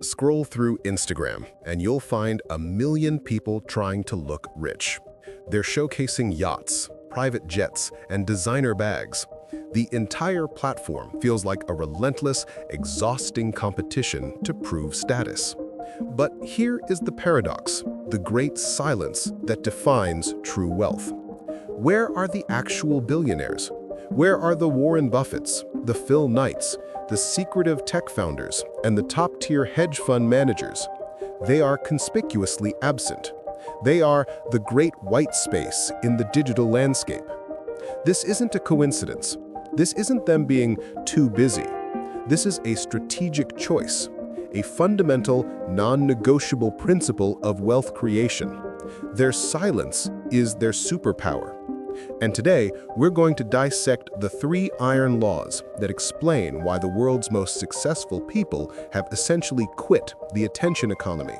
Scroll through Instagram and you'll find a million people trying to look rich. They're showcasing yachts, private jets, and designer bags. The entire platform feels like a relentless, exhausting competition to prove status. But here is the paradox, the great silence that defines true wealth. Where are the actual billionaires? Where are the Warren Buffetts, the Phil Knights, the secretive tech founders, and the top-tier hedge fund managers? They are conspicuously absent. They are the great white space in the digital landscape. This isn't a coincidence. This isn't them being too busy. This is a strategic choice, a fundamental, non-negotiable principle of wealth creation. Their silence is their superpower. And today, we're going to dissect the 3 iron laws that explain why the world's most successful people have essentially quit the attention economy,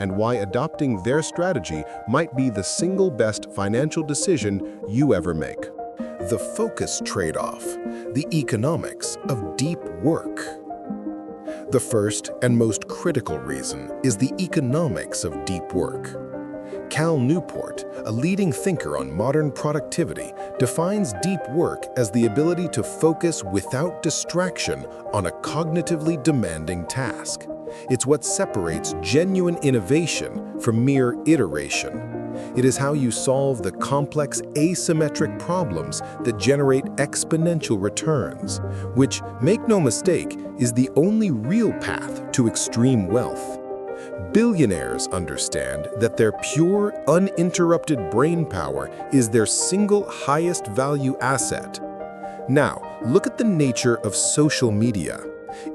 and why adopting their strategy might be the single best financial decision you ever make. The focus trade-off, the economics of deep work. The first and most critical reason is the economics of deep work. Cal Newport, a leading thinker on modern productivity, defines deep work as the ability to focus without distraction on a cognitively demanding task. It's what separates genuine innovation from mere iteration. It is how you solve the complex asymmetric problems that generate exponential returns, which, make no mistake, is the only real path to extreme wealth. Billionaires understand that their pure, uninterrupted brain power is their single highest value asset. Now, look at the nature of social media.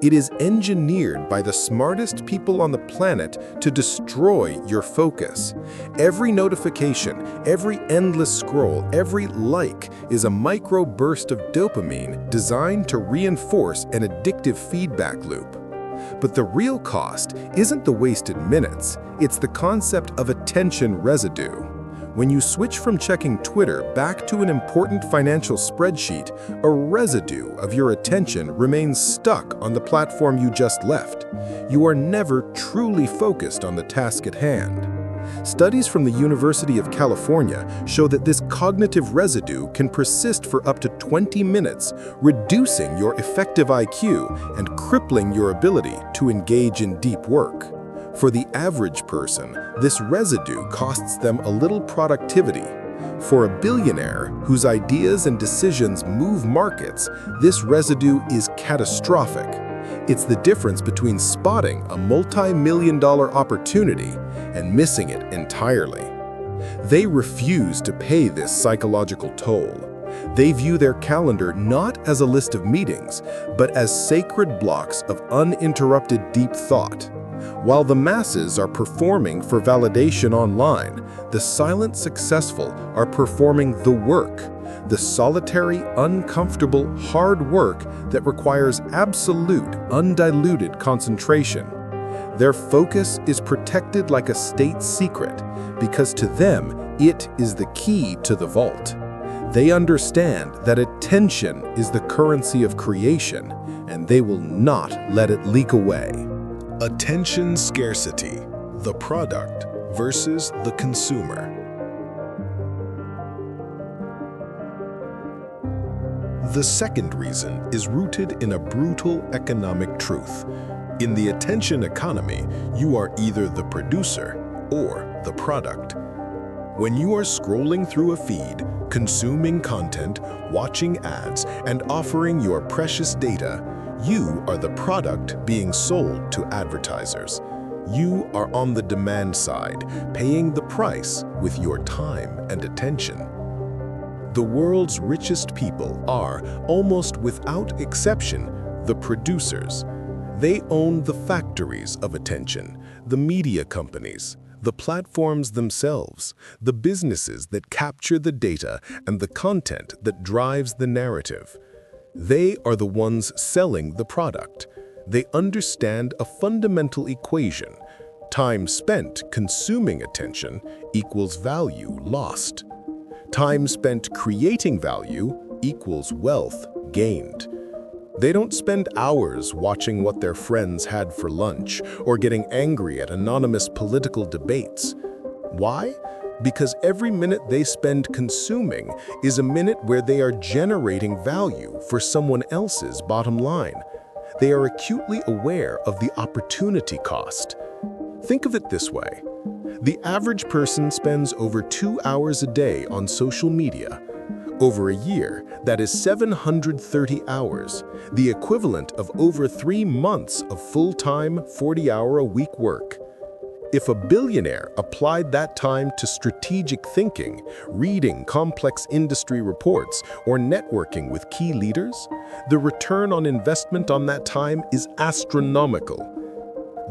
It is engineered by the smartest people on the planet to destroy your focus. Every notification, every endless scroll, every like is a micro burst of dopamine designed to reinforce an addictive feedback loop. But the real cost isn't the wasted minutes, it's the concept of attention residue. When you switch from checking Twitter back to an important financial spreadsheet, a residue of your attention remains stuck on the platform you just left. You are never truly focused on the task at hand. Studies from the University of California show that this cognitive residue can persist for up to 20 minutes, reducing your effective IQ and crippling your ability to engage in deep work. For the average person, this residue costs them a little productivity. For a billionaire whose ideas and decisions move markets, this residue is catastrophic. It's the difference between spotting a multi-million-dollar opportunity and missing it entirely. They refuse to pay this psychological toll. They view their calendar not as a list of meetings, but as sacred blocks of uninterrupted deep thought. While the masses are performing for validation online, the silent successful are performing the work, the solitary, uncomfortable, hard work that requires absolute, undiluted concentration. Their focus is protected like a state secret because to them, it is the key to the vault. They understand that attention is the currency of creation, and they will not let it leak away. Attention scarcity, the product versus the consumer. The second reason is rooted in a brutal economic truth. In the attention economy, you are either the producer or the product. When you are scrolling through a feed, consuming content, watching ads, and offering your precious data, you are the product being sold to advertisers. You are on the demand side, paying the price with your time and attention. The world's richest people are, almost without exception, the producers. They own the factories of attention, the media companies, the platforms themselves, the businesses that capture the data and the content that drives the narrative. They are the ones selling the product. They understand a fundamental equation. Time spent consuming attention equals value lost. Time spent creating value equals wealth gained. They don't spend hours watching what their friends had for lunch or getting angry at anonymous political debates. Why? Because every minute they spend consuming is a minute where they are generating value for someone else's bottom line. They are acutely aware of the opportunity cost. Think of it this way. The average person spends over 2 hours a day on social media. Over a year, that is 730 hours, the equivalent of over 3 months of full-time, 40-hour-a-week work. If a billionaire applied that time to strategic thinking, reading complex industry reports, or networking with key leaders, the return on investment on that time is astronomical.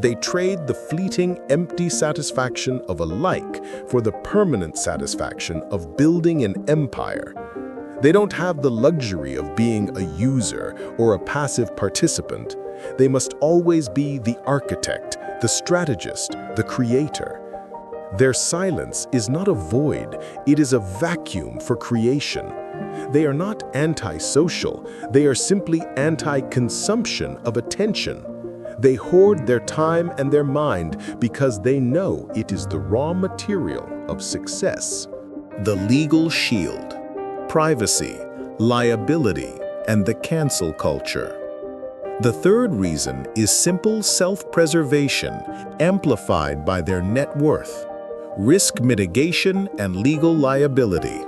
They trade the fleeting, empty satisfaction of a like for the permanent satisfaction of building an empire. They don't have the luxury of being a user or a passive participant. They must always be the architect, the strategist, the creator. Their silence is not a void, it is a vacuum for creation. They are not anti-social, they are simply anti-consumption of attention. They hoard their time and their mind because they know it is the raw material of success. The legal shield, privacy, liability, and the cancel culture. The third reason is simple self-preservation amplified by their net worth, risk mitigation, and legal liability.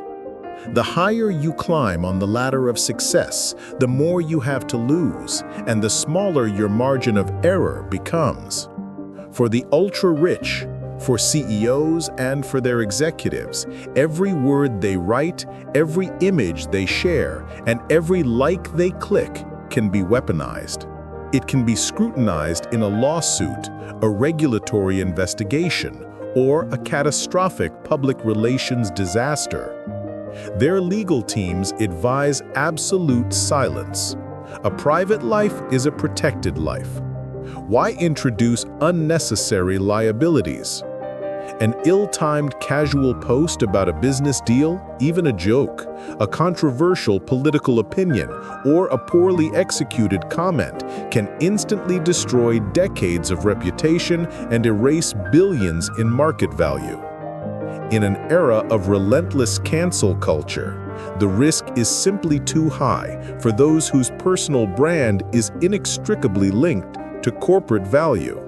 The higher you climb on the ladder of success, the more you have to lose, and the smaller your margin of error becomes. For the ultra-rich, for CEOs and for their executives, every word they write, every image they share, and every like they click can be weaponized. It can be scrutinized in a lawsuit, a regulatory investigation, or a catastrophic public relations disaster. Their legal teams advise absolute silence. A private life is a protected life. Why introduce unnecessary liabilities? An ill-timed casual post about a business deal, even a joke, a controversial political opinion, or a poorly executed comment can instantly destroy decades of reputation and erase billions in market value. In an era of relentless cancel culture, the risk is simply too high for those whose personal brand is inextricably linked to corporate value.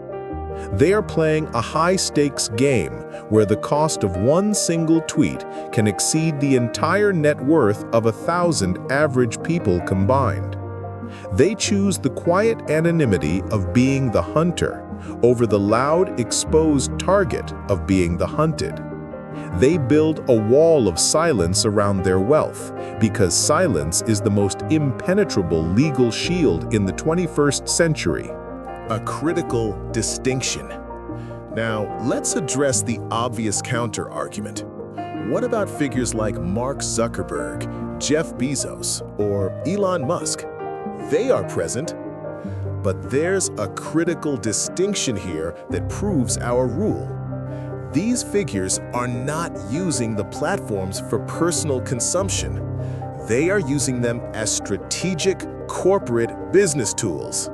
They are playing a high-stakes game where the cost of one single tweet can exceed the entire net worth of 1,000 average people combined. They choose the quiet anonymity of being the hunter over the loud, exposed target of being the hunted. They build a wall of silence around their wealth because silence is the most impenetrable legal shield in the 21st century. A critical distinction. Now, let's address the obvious counter-argument. What about figures like Mark Zuckerberg, Jeff Bezos, or Elon Musk? They are present. But there's a critical distinction here that proves our rule. These figures are not using the platforms for personal consumption. They are using them as strategic corporate business tools.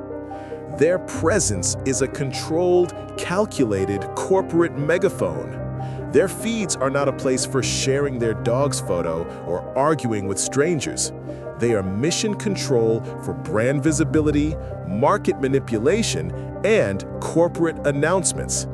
Their presence is a controlled, calculated corporate megaphone. Their feeds are not a place for sharing their dog's photo or arguing with strangers. They are mission control for brand visibility, market manipulation, and corporate announcements.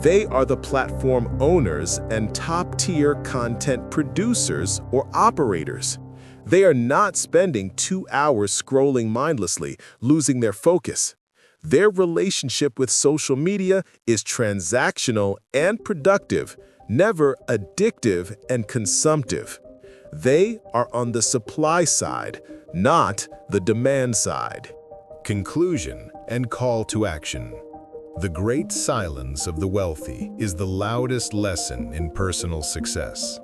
They are the platform owners and top-tier content producers or operators. They are not spending 2 hours scrolling mindlessly, losing their focus. Their relationship with social media is transactional and productive, never addictive and consumptive. They are on the supply side, not the demand side. Conclusion and call to action. The great silence of the wealthy is the loudest lesson in personal success.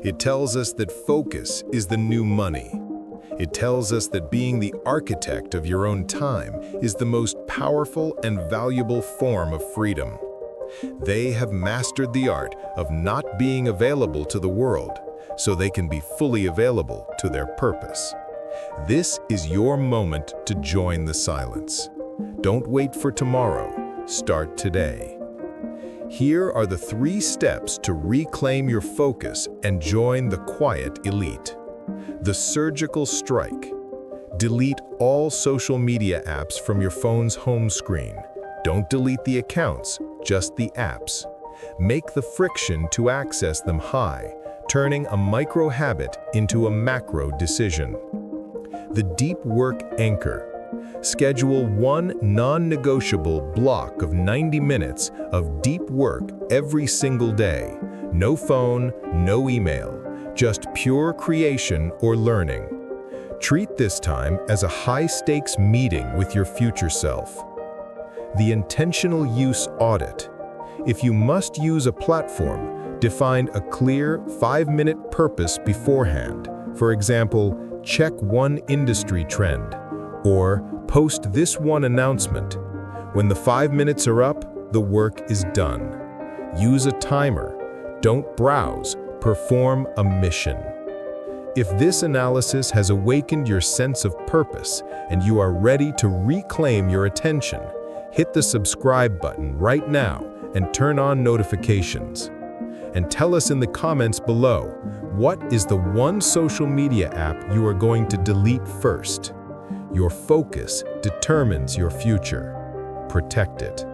It tells us that focus is the new money. It tells us that being the architect of your own time is the most powerful and valuable form of freedom. They have mastered the art of not being available to the world, so they can be fully available to their purpose. This is your moment to join the silence. Don't wait for tomorrow. Start today. Here are the 3 steps to reclaim your focus and join the quiet elite. The surgical strike. Delete all social media apps from your phone's home screen. Don't delete the accounts, just the apps. Make the friction to access them high, turning a micro habit into a macro decision. The deep work anchor. Schedule one non-negotiable block of 90 minutes of deep work every single day. No phone, no email, just pure creation or learning. Treat this time as a high-stakes meeting with your future self. The intentional use audit. If you must use a platform, define a clear 5-minute purpose beforehand. For example, check one industry trend, or post this one announcement. When the 5 minutes are up, the work is done. Use a timer. Don't browse. Perform a mission. If this analysis has awakened your sense of purpose and you are ready to reclaim your attention, hit the subscribe button right now and turn on notifications. And tell us in the comments below, what is the one social media app you are going to delete first? Your focus determines your future. Protect it.